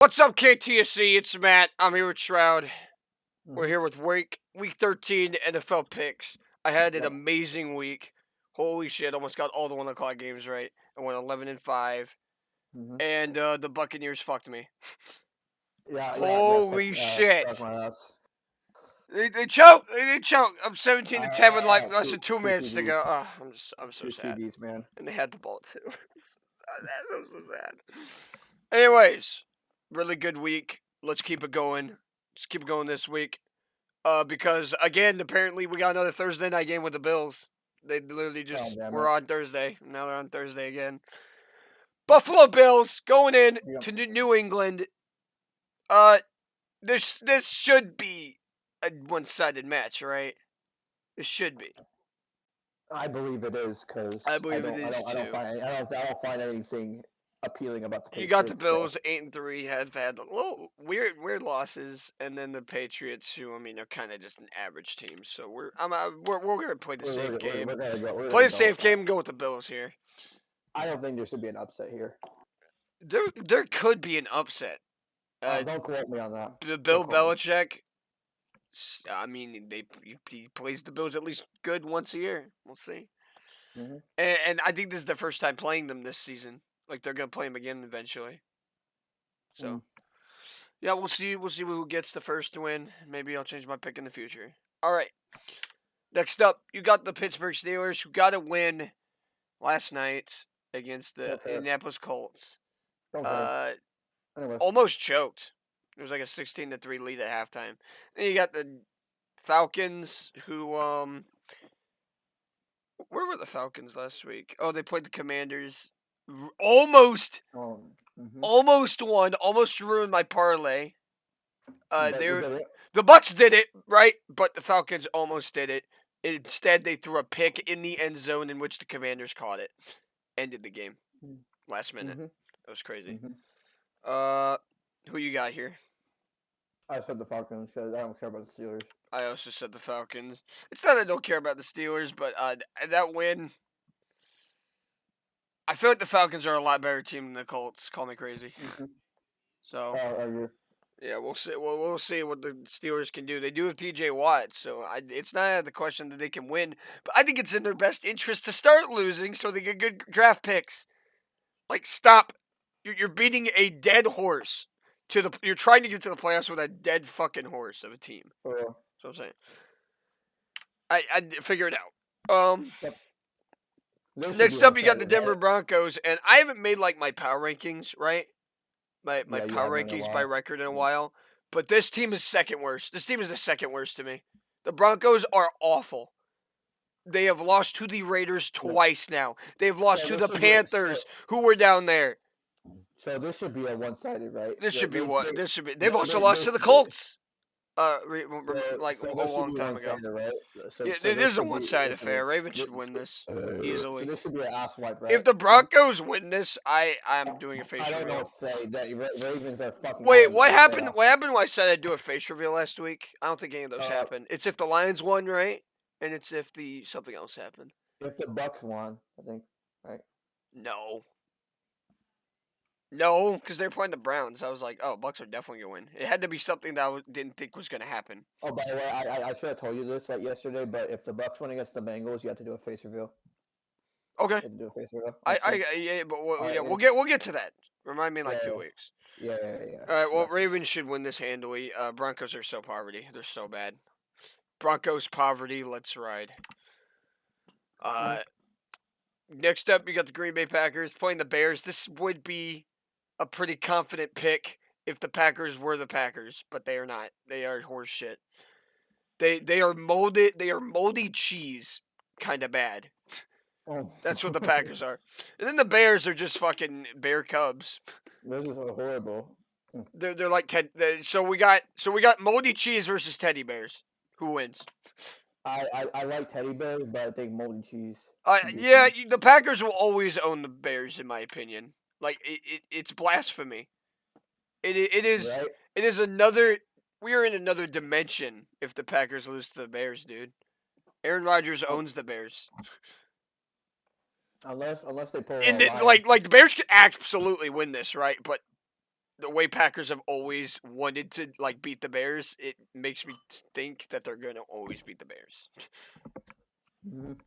What's up, KTSC? It's Matt. I'm here with Shroud. We're Mhm. here with week 13 NFL picks. I had an Yep. amazing week. Holy shit! Almost got all the 1 o'clock games right. I went 11-5, Mhm. and the Buccaneers fucked me. Yeah, that Holy sucked shit! my ass. They choked. They did choke. I'm 17-10 with like less Two than 2 minutes to TDs, go. I'm so two sad. TDs, man. And they had the ball too. I'm so sad. Anyways, really good week. Let's keep it going. Let's keep it going this week. Because again, apparently we got another Thursday night game with the Bills. They literally Oh just damn were it. on Thursday. Now they're on Thursday again. Buffalo Bills going in Yep. to New England. Uh, this should be a one-sided match, right? It should be. I believe it is I because believe it is too. I don't find anything appealing about the You got the Patriots. So Bills 8-3, have had a little weird losses, and then the Patriots, who I mean are kind of just an average team. So we're gonna play the safe game. we're Play gonna the go safe with that. game and go with the Bills here. I don't think there should be an upset here. There could be an upset. Don't quote me on that. Bill Don't quote me. Belichick. I mean, he plays the Bills at least good once a year. We'll see. Mhm. And I think this is the first time playing them this season. Like they're gonna play them again eventually. Mm. So yeah, we'll see. We'll see who gets the first win. Maybe I'll change my pick in the future. All right. Next up, you got the Pittsburgh Steelers, who got a win last night against the Don't care. Indianapolis Colts. Don't care. Uh, Anyway, Almost choked. It was like a 16-3 lead at halftime. Then you got the Falcons, who where were the Falcons last week? Oh, they played the Commanders. Almost, mhm. almost won. Almost ruined my parlay. But They we were, did it. the Bucks did it right, but the Falcons almost did it. Instead, they threw a pick in the end zone in which the Commanders caught it. Ended the game last minute. Mhm. That was crazy. Mhm. Uh, who you got here? I said the Falcons because I don't care about the Steelers. I also said the Falcons. It's not that I don't care about the Steelers, but that win, I feel like the Falcons are a lot better team than the Colts. Call me crazy. Mhm. So I agree. yeah, we'll see. We'll see what the Steelers can do. They do have T.J. Watt, so it's not out of the question that they can win. But I think it's in their best interest to start losing so they get good draft picks. Like stop, you're beating a dead horse to the. You're trying to get to the playoffs with a dead fucking horse of a team. For real. That's what I'm saying. I figure it out. Yep. This should be Next up, you got the one-sided, Denver right? Broncos, and I haven't made like my power rankings, right? My Yeah, you power haven't in a rankings by while. record in a while, but this team is second worst. This team is the second worst to me. The Broncos are awful. They have lost to the Raiders Yep. twice now. They've lost So to this the should be Panthers, who were down there. so this should be a one-sided, right? This should be what. This should be. They've They, also they, lost to the they, Colts. Like so a this should long be time ago. one-sided, right? Yeah, So it this is a should be one-sided affair. Ravens should win this so easily. this should be an ass wipe, If right? the Broncos win this, I'm doing a face I don't know reveal. what to say. That Ravens are fucking. Wait, what happened? Chaos. What happened when I said I'd do a face reveal last week? I don't think any of those Uh, happened. It's if the Lions won, right? And it's if the something else happened. if the Bucks won, I think, right? No. No, because they're playing the Browns. I was like, oh, Bucks are definitely gonna win. It had to be something that I didn't think was gonna happen. Oh, by the way, I should have told you this like yesterday, but if the Bucks win against the Bengals, you have to do a face reveal. Okay. You have to do a face reveal. Yeah, but Alright, we'll get to that. Remind me in like yeah, 2 weeks. yeah. All right. Well, Gotcha. Ravens should win this handily. Broncos are so poverty. They're so bad. Broncos poverty. Let's ride. Next up, you got the Green Bay Packers playing the Bears. This would be a pretty confident pick if the Packers were the Packers, but they are not. They are horse shit. They are molded. They are moldy cheese, kind of bad. Oh. That's what the Packers are. And then the Bears are just fucking bear cubs. Those are horrible. They're like so we got moldy cheese versus teddy bears. Who wins? I like teddy bears, but I think moldy cheese. Yeah, the Packers will always own the Bears in my opinion. Like it's blasphemy. It is Right? it is another. We are in another dimension if the Packers lose to the Bears, dude. Aaron Rodgers owns the Bears, Unless they pull and a Lions. like the Bears could absolutely win this, right? But the way Packers have always wanted to like beat the Bears, it makes me think that they're gonna always beat the Bears. Mhm.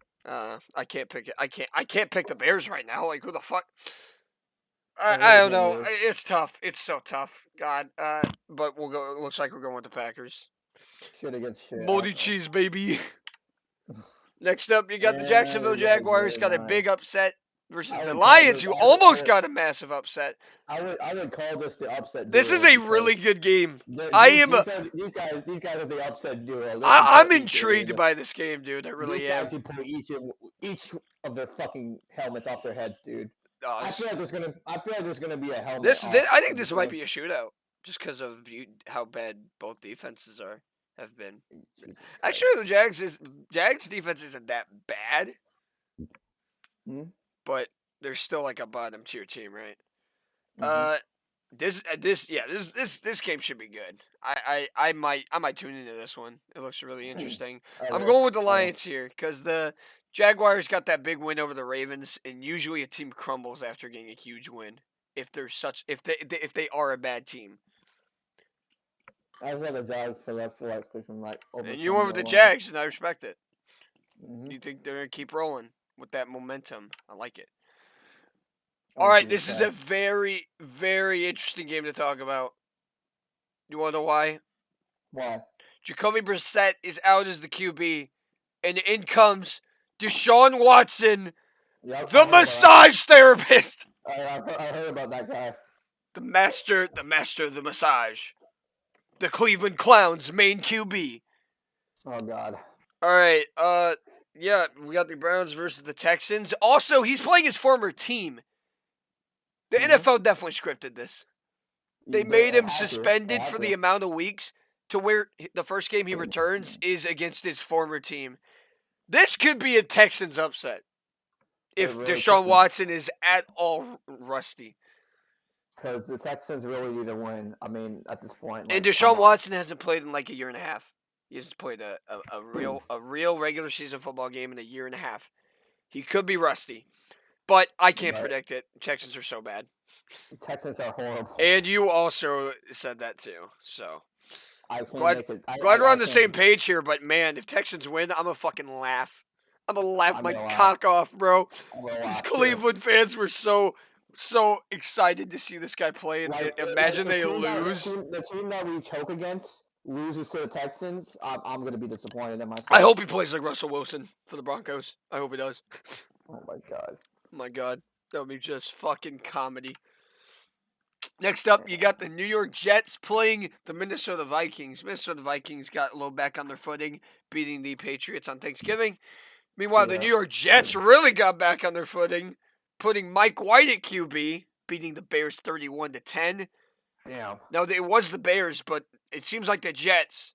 I can't pick it. I can't pick the Bears right now. Like who the fuck? It I is don't what know. it is. It's tough. It's so tough. God. But we'll go. It looks like we're going with the Packers. Shit against shit. Moldy cheese, baby. Next up, you got the And Jacksonville we got Jaguars. Got a Lions. big upset versus I the would call Lions, this. who I almost got a massive upset. would call this the upset. This duo is a because really good game. these, I am. these guys are the upset duo. They can I'm put each intrigued by this game, dude. I really These am. guys can pull each of their fucking helmets off their heads, dude. Oh, I feel like there's gonna be a helmet. this, off I think of this the might game. be a shootout, just because of how bad both defenses have been. Jesus Actually, the Jags defense isn't that bad, Hmm? but they're still like a bottom tier team, right? Mhm. This game should be good. I might tune into this one. It looks really interesting. I I'm will. going with the I will. Lions here because the Jaguars got that big win over the Ravens, and usually a team crumbles after getting a huge win if if they are a bad team. I'd rather Jags for that for like freaking like over. And you went with the 21. Jags, and I respect it. Mhm. You think they're gonna keep rolling with that momentum? I like it. Oh, All right, Jesus this is a Christ. very, very interesting game to talk about. You want to know why? Why? Jacoby Brissett is out as the QB, and in comes Deshaun Watson, Yeah, I the heard about that. massage therapist, I heard about that guy. the master of the massage, the Cleveland Clowns main QB. Oh God. All right, yeah, we got the Browns versus the Texans. Also, he's playing his former team. The Mhm. NFL definitely scripted this. They made him have to. suspended They for have the to. amount of weeks to where the first game he returns is against his former team. This could be a Texans upset if really Deshaun could be. Watson is at all rusty. Because the Texans really need to win. I mean, at this point. And Like, Deshaun come on. Watson hasn't played in like a year and a half. He hasn't played a real regular season football game in a year and a half. He could be rusty, but I can't But- predict it. Texans are so bad. The Texans are horrible. And you also said that too. So I can't glad- make it. glad we're on the can't- same page here. But man, if Texans win, I'm gonna fucking laugh. I'm gonna laugh I'm my gonna laugh. cock off, bro. I'm gonna These laugh, too. Cleveland fans were so excited to see this guy play, and Like, imagine the they team that- lose. the team that we choke against loses to the Texans. I'm gonna be disappointed in myself. I hope he plays like Russell Wilson for the Broncos. I hope he does. Oh my God. Oh my God, that would be just fucking comedy. Next up, you got the New York Jets playing the Minnesota Vikings. Minnesota Vikings got a little back on their footing, beating the Patriots on Thanksgiving. Meanwhile, the Yeah. New York Jets really got back on their footing, putting Mike White at QB, beating the Bears 31-10. Damn. Now, it was the Bears, but it seems like the Jets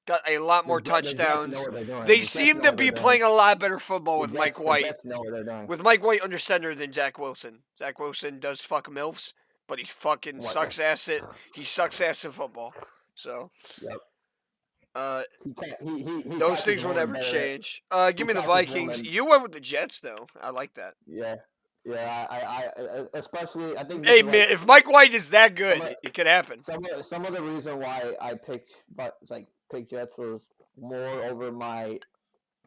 got a lot more The Jets touchdowns. know what they're doing. They The Jets seem know to what be they're doing. playing a lot better football with The Mike Jets- White. The Jets know what they're doing. With Mike White under center than Zach Wilson. Zach Wilson does fuck MILFs, but he fucking What? sucks ass at football. So Yep. he He those catches things will women never better. change. Give me the catches Vikings. women. You went with the Jets though. I like that. Yeah. Yeah. I especially I think. Hey this is man, like- if Mike White is that good, Some of- it could happen. Some of the reason why I picked Jets was more over my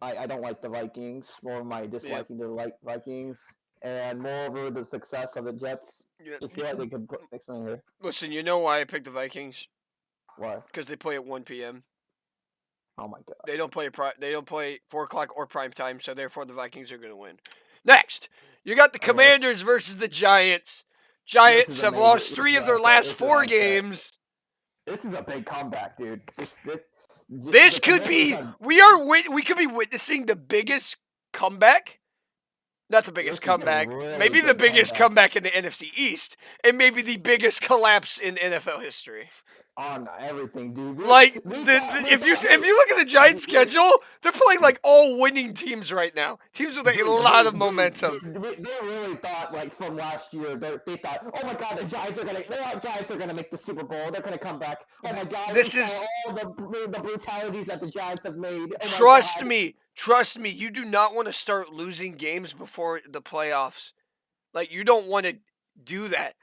I don't like the Vikings, more of my disliking the Vikings, and more over the success of the Jets. I feel like they could put something here. Listen, you know why I picked the Vikings? Why? Because they play at 1 p.m. Oh my God. They don't play 4 o'clock or prime time, so therefore the Vikings are going to win. Next, you got the Anyways. Commanders versus the Giants. Giants is have amazing. lost 3 of their This is last upset. 4 games. This is a big comeback, dude. This the could be Commanders we could be witnessing the biggest comeback. Not the biggest This is a comeback. really Maybe the good biggest comeback in the NFC East, and maybe the biggest collapse in NFL history. on everything, dude. Like if you look at the Giants' schedule, they're playing like all winning teams right now. Teams with a lot of momentum. They really thought, like, from last year, they thought, oh my God, the Giants are gonna make the Super Bowl. They're gonna come back. Oh my God, This we is- saw all the brutalities that the Giants have made. Oh my Trust God. me, you do not want to start losing games before the playoffs. Like, you don't want to do that.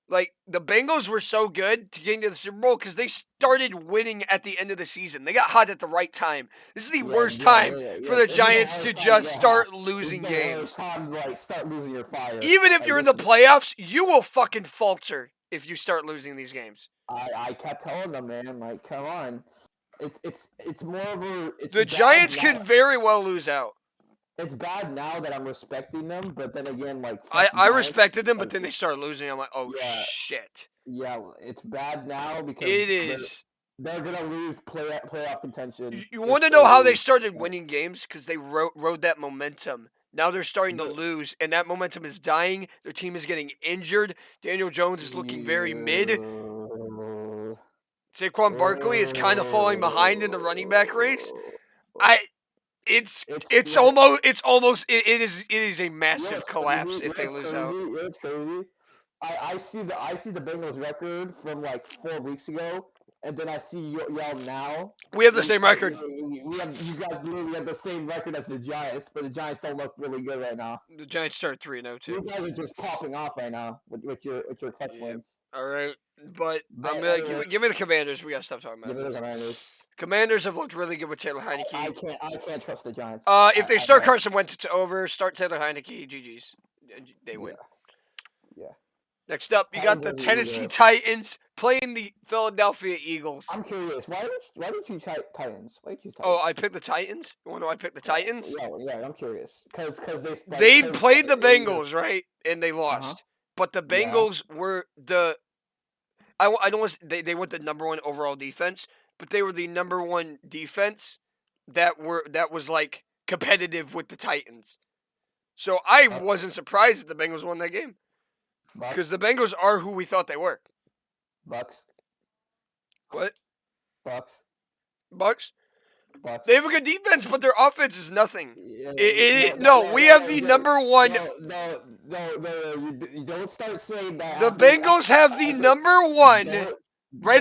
Like, the Bengals were so good to getting to the Super Bowl because they started winning at the end of the season. They got hot at the right time. This is the worst time for the This is the Giants to worst time just to get start hot. losing This is the worst games. time to like start losing your fire. Even if Like, you're in the playoffs, you will fucking falter if you start losing these games. I kept telling them, man, like, come on. It's more of a. It's The bad Giants now- could very well lose out. It's bad now that I'm respecting them, but then again, like I fuck Giants, respected them, but like, then they started losing. I'm like, oh Yeah. shit. yeah, it's bad now because It is. they're gonna lose playoff contention. You if want to know how they lose. started winning games? Because they rode that momentum. Now they're starting to The- lose, and that momentum is dying. Their team is getting injured. Daniel Jones is looking very mid. Saquon Barkley is kind of falling behind in the running back race. It is a massive collapse if they lose out. It's crazy. I see the Bengals record from like 4 weeks ago, and then I see y'all now. We have the same record. You guys literally have the same record as the Giants, but the Giants don't look really good right now. The Giants start 3-0 too. You guys are just popping off right now with your clutch Yep. wins. All right, but But I'm gonna anyways- give me the Commanders. We gotta stop talking Give about me the this. Commanders. Commanders have looked really good with Taylor I Heineke. can't trust the Giants. If they at start all. Carson Wentz, it's over. Start Taylor Heineke. GG's. They win. Yeah. Next up, you got the Titans are Tennessee really Titans playing the Philadelphia Eagles. I'm curious. Why did you Titans? Why did you Titans? Oh, I picked the Titans. You want to know why I picked the Titans? Yeah, I'm curious. Because They played the Bengals, right? And they lost. Uh-huh. But the Yeah. Bengals were the. I don't want they went the number one overall defense, but they were the number one defense that was like competitive with the Titans. So I Okay. wasn't surprised that the Bengals won that game because the Bengals are who we thought they were. Bucks. What? Bucks. Bucks? Bucks. They have a good defense, but their offense is nothing. Yeah, We have the number one. No, you don't start saying that. The Bengals have the number one red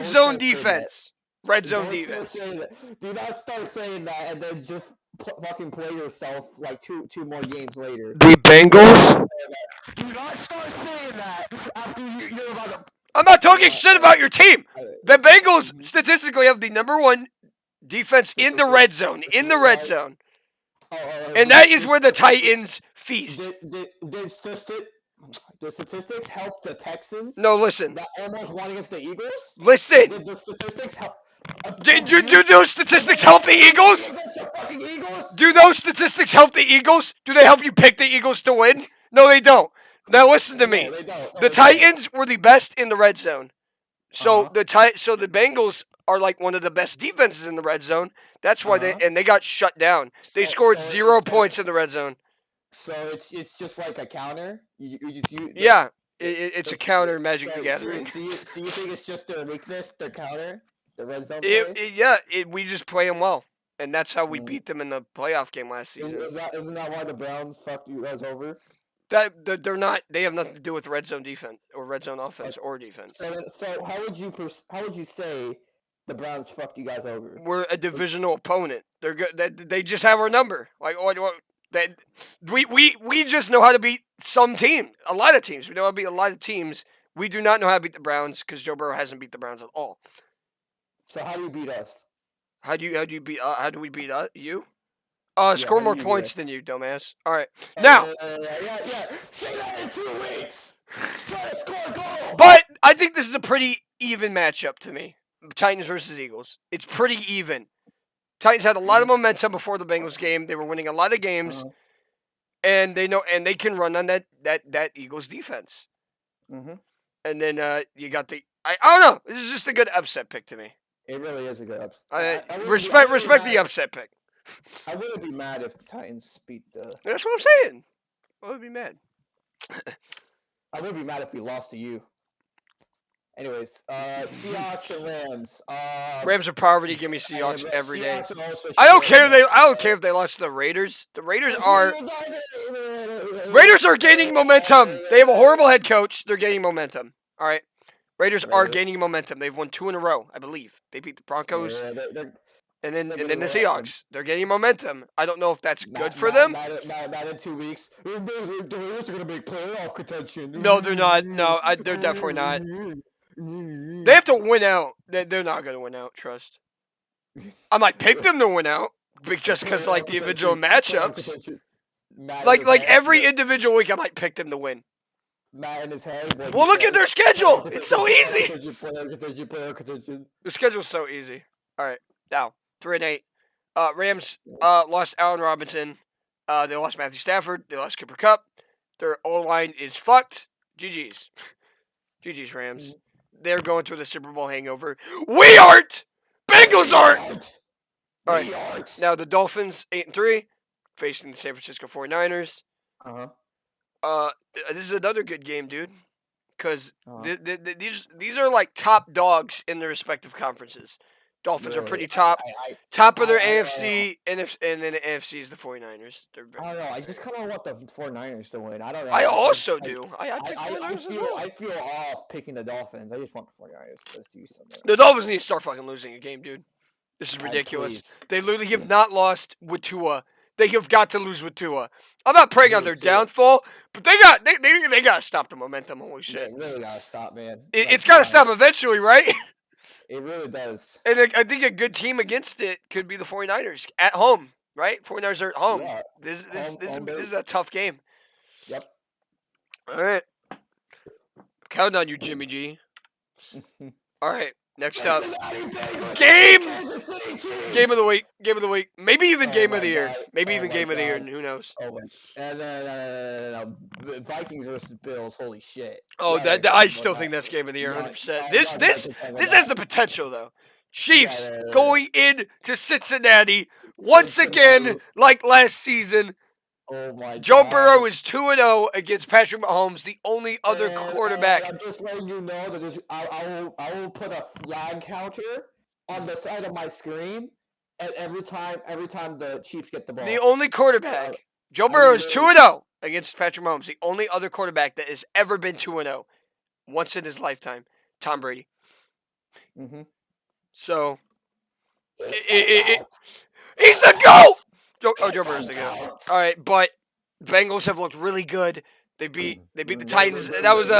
don't zone start saying that. defense. Red zone Don't start defense. saying that. Do not start saying that and then just fucking play yourself like two more games later. The Bengals? Do not start saying that after you're about to. I'm not talking shit about your team. The Bengals statistically have the number one defense in the red zone. In the red zone. And that is where the Titans feast. Did statistics help the Texans? No, listen. That almost won against the Eagles? Listen. Did the statistics help? Do those statistics help the Eagles? Against the fucking Eagles? Do those statistics help the Eagles? Do they help you pick the Eagles to win? No, they don't. Now listen to me. No, they don't. No, The they Titans were the best in the red zone. So Uh-huh. so the Bengals are like one of the best defenses in the red zone. That's why Uh-huh. they got shut down. They scored so- 0 so- points in the red zone. So it's just like a counter. Yeah, it's a counter Magic the So Gathering. you think it's just their weakness, their counter, the red zone We just play them well, and that's how we Mm. beat them in the playoff game last season. Isn't that why the Browns fucked you guys over? They're not. They have nothing to do with red zone defense or red zone offense or defense. So how would you say the Browns fucked you guys over? We're a divisional opponent. They're good. They just have our number. Like what? That we just know how to beat some team. A lot of teams. We know how to beat a lot of teams. We do not know how to beat the Browns because Joe Burrow hasn't beat the Browns at all. So how do you beat us? How do we beat you? Yeah, Score how more do you beat points us? than you, dumbass. All right. Now, Yeah. Say that in 2 weeks. Try to score a goal. but I think this is a pretty even matchup to me. Titans versus Eagles. It's pretty even. Titans had a lot of momentum before the Bengals game. They were winning a lot of games, Uh-huh. and they can run on that Eagles defense. Mm-hmm. And then you got I don't know. This is just a good upset pick to me. It really is a good upset. I wouldn't Respect be the mad- upset pick. I wouldn't be mad if the Titans beat the. That's what I'm saying. I would be mad. I would be mad if we lost to you. Anyways, Seahawks and Rams. Rams are poverty. Give me Seahawks every day. Seahawks are also I don't shit. care. I don't care if they lost to the Raiders. The Raiders are gaining momentum. They have a horrible head coach. They're gaining momentum. All right. Raiders are Raiders. gaining momentum. They've won 2 in a row, I believe. They beat the Broncos. Yeah, And then Look and at then the the Rams. Seahawks. They're getting momentum. I don't know if that's good Not, for not, them. not in 2 weeks. The Raiders are gonna make playoff contention. No, they're not. No, they're definitely not. They have to win out. They're not going to win out, trust. I might pick them to win out, just because, like, the individual matchups. Like every individual week, I might pick them to win. Matt in his head. Well, look at their schedule. It's so easy. Playoff contention. The schedule's so easy. All right, now 3-8. Rams lost Allen Robinson. They lost Matthew Stafford. They lost Cooper Kupp. Their O-line is fucked. GG's. GG's Rams. They're going through the Super Bowl hangover. We aren't. Bengals aren't. All right. Now the Dolphins 8-3, facing the San Francisco 49ers. This is another good game, dude. Because these are like top dogs in their respective conferences. Dolphins are pretty top of their AFC, and then the AFC is the 49ers. I don't know. I just kind of want the 49ers to win. I don't know. I also do. I pick 49ers as well. I feel off picking the Dolphins. I just want the 49ers to do something. The Dolphins need to start fucking losing a game, dude. This is ridiculous. They literally have not lost with Tua. They have got to lose with Tua. I'm not praying on their downfall, but they got to stop the momentum. Holy shit! They really got to stop, man. It's got to stop eventually, right? It really does. And I think a good team against it could be the 49ers at home, right? 49ers are at home. Yeah. This is a tough game. Yep. All right. Count on you, Jimmy G. All right. Next up, game of the week. Maybe even game of the year. Maybe even game of the year. And who knows? Oh no. Vikings versus Bills. Holy shit. Oh, I still think that's game of the year, 100%. This has the potential though. Chiefs going into Cincinnati once again, like last season. Oh my God. Joe Burrow is 2-0 against Patrick Mahomes, the only other quarterback. I'm just letting you know that I will put a flag counter on the side of my screen at every time the Chiefs get the ball. The only quarterback. Joe Burrow is 2-0 against Patrick Mahomes, the only other quarterback that has ever been 2-0 once in his lifetime. Tom Brady. Mm-hmm. So, he's the GOAT! Joe Burrow's the GOAT. All right, but Bengals have looked really good. They beat the Titans. That was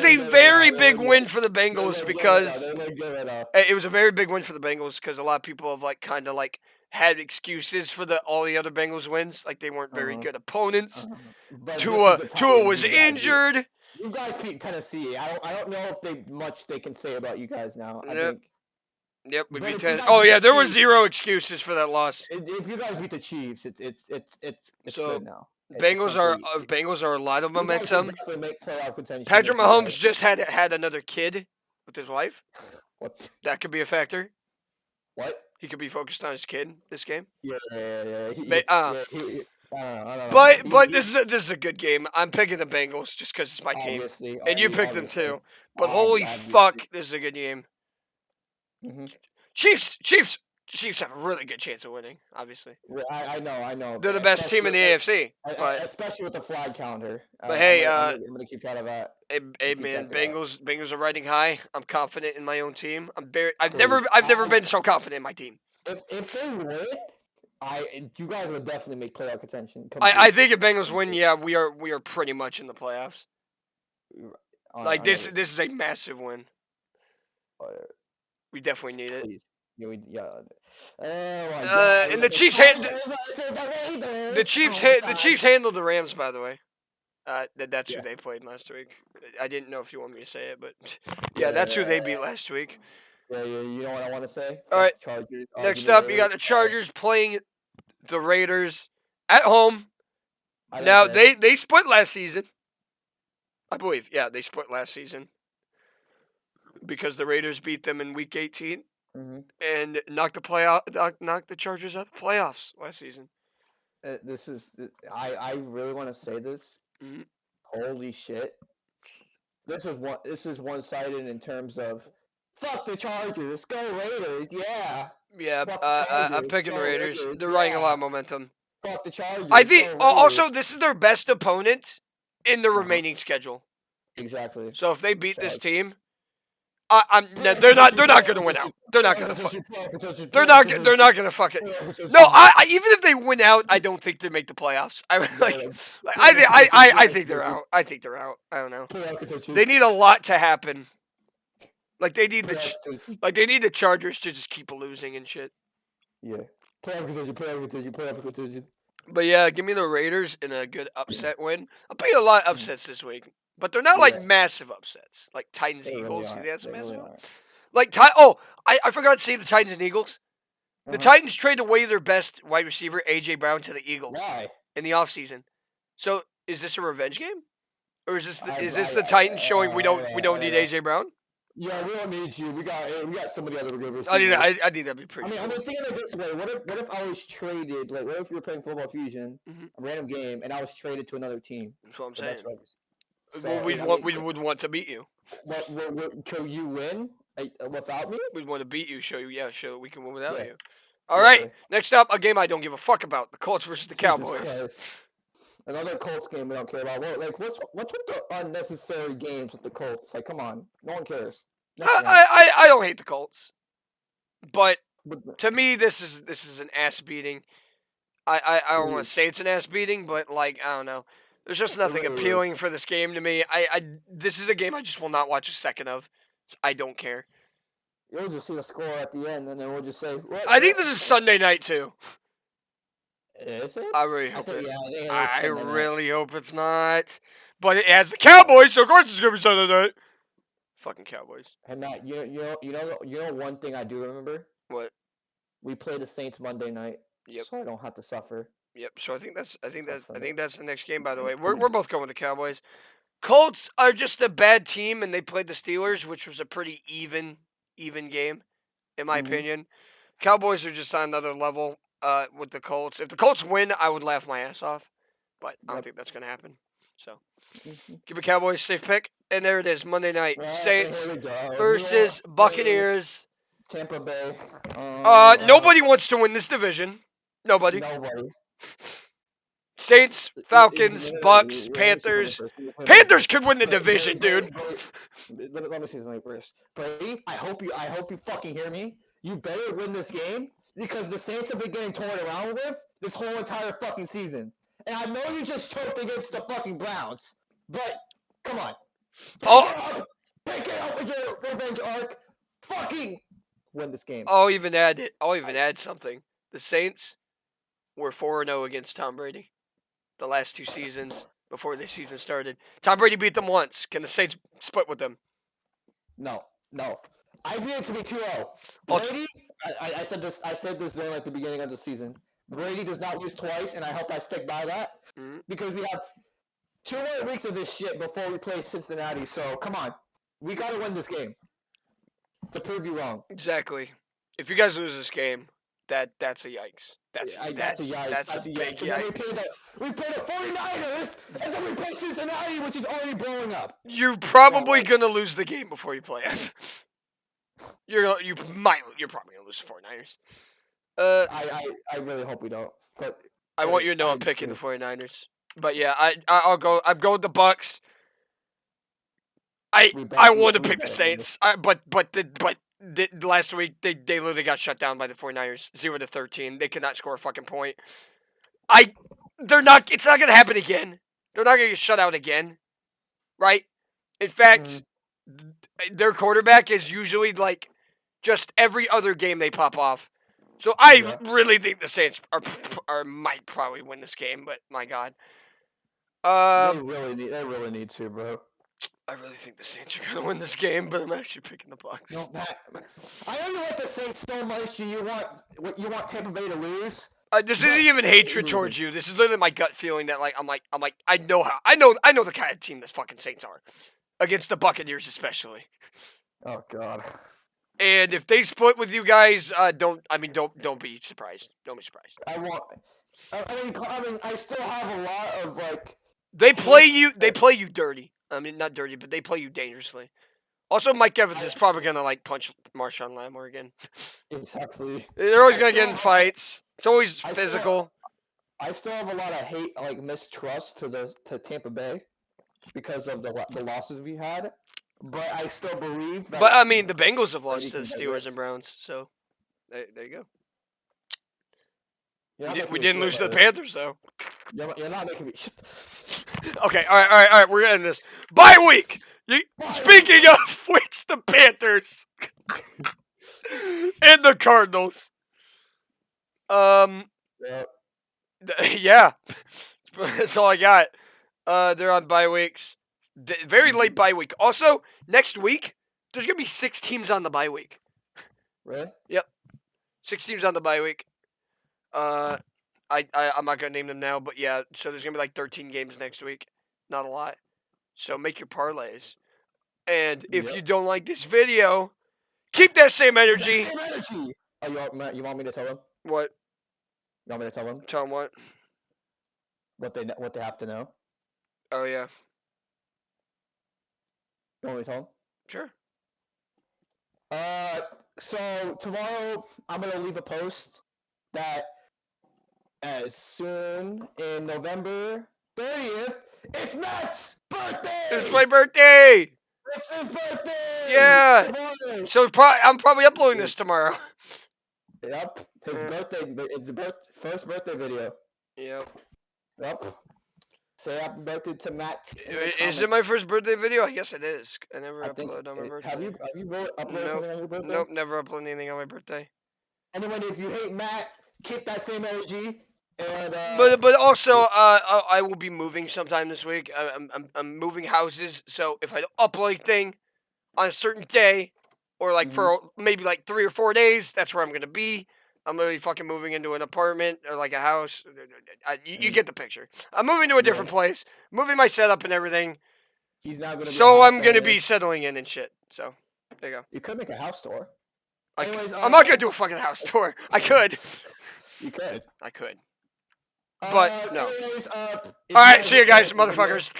a very big win for the Bengals because it was a very big win for the Bengals because a lot of people have kind of had excuses for all the other Bengals wins, like they weren't very good opponents. Tua was injured. You guys beat Tennessee. I don't know if much they can say about you guys now. I think. Yep, we beat Tennessee. Oh yeah, there were zero excuses for that loss. If you guys beat the Chiefs, it's good now. Bengals are a lot of momentum. Patrick Patrick Mahomes just had another kid with his wife. What? That could be a factor. What? He could be focused on his kid this game. Yeah. I don't know. But this is a good game. I'm picking the Bengals just because it's my team, and you picked them too. But holy fuck, this is a good game. Mm-hmm. Chiefs have a really good chance of winning. Obviously, I know. They're the best team in the AFC, but especially with the flag counter. But hey, I'm gonna keep track of that. Hey man, Bengals are riding high. I'm confident in my own team. I've never been so confident in my team. If they win, you guys would definitely make playoff contention. I think if Bengals win, yeah, we are pretty much in the playoffs. This is a massive win. We definitely need it. Please. And the Chiefs handled the Rams, by the way. That's who they played last week. I didn't know if you want me to say it, but that's who they beat last week. Yeah, you know what I want to say? All right. Chargers. Next up, you got the Chargers playing the Raiders at home. Now, they split last season. I believe. Yeah, they split last season. Because the Raiders beat them in Week 18 and knocked the Chargers out of the playoffs last season. I really want to say this. Mm-hmm. Holy shit! This is one-sided in terms of fuck the Chargers, go Raiders, yeah. Yeah, I'm picking the Raiders. They're riding a lot of momentum. Fuck the Chargers. I think also this is their best opponent in the remaining schedule. Exactly. So if they beat this team, They're not going to win out. They're not going to fuck. They're not going to fuck it. No, even if they win out, I don't think they make the playoffs. I think they're out. I think they're out. I don't know. They need a lot to happen. Like they need the Chargers to just keep losing and shit. Yeah. Playoff contention. But yeah, give me the Raiders in a good upset win. I'm playing a lot of upsets this week, but they're not like massive upsets, like Titans Eagles. Really That's a massive. really Like I forgot to say the Titans and Eagles. The Titans traded away their best wide receiver AJ Brown to the Eagles in the offseason. So is this a revenge game, or is this the Titans showing we don't need AJ Brown? Yeah, we don't need you. We got some of the other receivers. I think that'd be pretty. I mean, think of it this way: what if I was traded? Like, what if you were playing Football Fusion, a random game, and I was traded to another team? That's what I'm saying. So, we would want to beat you. Can you win without me? We'd want to beat you. Show that we can win without you. All right. Next up, a game I don't give a fuck about: the Colts versus the Cowboys. Another Colts game we don't care about. What's with the unnecessary games with the Colts? Like, come on, no one cares. I don't hate the Colts, but to me this is an ass beating. I don't want to say it's an ass beating, but like I don't know. There's just nothing appealing for this game to me. This is a game I just will not watch a second of. I don't care. You'll just see the score at the end, and then we'll just say. I think this is Sunday night too. Is it? I really hope it. I really hope it's not. But it has the Cowboys, so of course it's gonna be Sunday night. Fucking Cowboys. And Matt, you know one thing I do remember. What? We play the Saints Monday night. Yep. So I don't have to suffer. Yep. So I think that's the next game. By the way, we're both going with the Cowboys. Colts are just a bad team, and they played the Steelers, which was a pretty even game, in my opinion. Cowboys are just on another level. With the Colts. If the Colts win, I would laugh my ass off. But I don't think that's going to happen. So, give me Cowboys safe pick. And there it is, Monday night. Saints versus Buccaneers. Tampa Bay. Nobody wants to win this division. Nobody. Saints, Falcons, Bucks, Panthers. Panthers could win the division, dude. Let me say something first. Brady, I hope you fucking hear me. You better win this game. Because the Saints have been getting torn around with this whole entire fucking season. And I know you just choked against the fucking Browns. But, come on. Pick it up with your revenge arc. Fucking win this game. I'll even add something. The Saints were 4-0 against Tom Brady. The last two seasons before this season started. Tom Brady beat them once. Can the Saints split with them? No. I need it to be 2-0. Brady, I said this during the beginning of the season. Brady does not lose twice, and I hope I stick by that. Because we have 2 more weeks of this shit before we play Cincinnati. So come on, we got to win this game to prove you wrong. Exactly. If you guys lose this game, that's a yikes. That's a big yikes. We played the 49ers, and then we play Cincinnati, which is already blowing up. You're probably gonna lose the game before you play us. You're probably gonna lose the 49ers. I really hope we don't. But I want you to know I'm picking the 49ers. But yeah, I'm going with the Bucks. I want to pick the Saints. But last week they literally got shut down by the 49ers, 0-13. They could not score a fucking point. It's not gonna happen again. They're not gonna get shut out again. Right? In fact, their quarterback is usually like just every other game they pop off. So I really think the Saints might probably win this game, but my God. They really need to, bro. I really think the Saints are gonna win this game, but I'm actually picking the Bucks. No, I only like the Saints so much. You want Tampa Bay to lose. This isn't even hatred towards you. This is literally my gut feeling that I'm like I know the kind of team this fucking Saints are against the Buccaneers especially. Oh God. And if they split with you guys, don't be surprised. Don't be surprised. I still have a lot of like. They play you dirty. I mean, not dirty, but they play you dangerously. Also, Mike Evans is probably gonna like punch Marshawn Lattimore again. Exactly. They're always gonna get in fights. It's always physical. I still have a lot of hate, like mistrust to Tampa Bay because of the losses we had. but I still believe that. But I mean, the Bengals have lost to the can Steelers digress. and Browns, so there you go. You're not We making me didn't feel lose to the better. Panthers though. You're not making me. Okay, all right. We're getting this bye week. Speaking of which, the Panthers and the Cardinals. Yeah. Yeah, that's all I got. They're on bye weeks. Very late bye week. Also, next week there's gonna be 6 teams on the bye week. Really? Yep, 6 teams on the bye week. I'm not gonna name them now, but yeah. So there's gonna be like 13 games next week. Not a lot. So make your parlays. And if Yep. you don't like this video, keep that same energy. Same energy. Oh, you want me to tell them? What? You want me to tell them Tell them what? what they have to know? Oh yeah, You want me to tell them? sure. So tomorrow I'm gonna leave a post that as soon in November 30th, it's Matt's birthday. It's my birthday. It's his birthday. Yeah. Tomorrow. So I'm probably uploading this tomorrow. Yep. His birthday. It's the first birthday video. Yep. Yep. Say happy birthday to Matt. Is it my first birthday video? I guess it is. I never I think. uploaded on my birthday. Have you uploaded Nope. something on your birthday? Nope, never uploaded anything on my birthday. Anyway, if you hate Matt, keep that same energy. And But also I will be moving sometime this week. I'm moving houses, so if I upload anything on a certain day, or like for maybe like 3 or 4 days, that's where I'm gonna be. I'm gonna be fucking moving into an apartment or like a house. You get the picture. I'm moving to a different place, moving my setup and everything. he's not gonna. So I'm gonna be settling in and shit. So there you go. You could make a house tour. Anyways, I'm not gonna do a fucking house tour. I could. You could. I could. But no. Anyways, All right, see you guys, motherfuckers.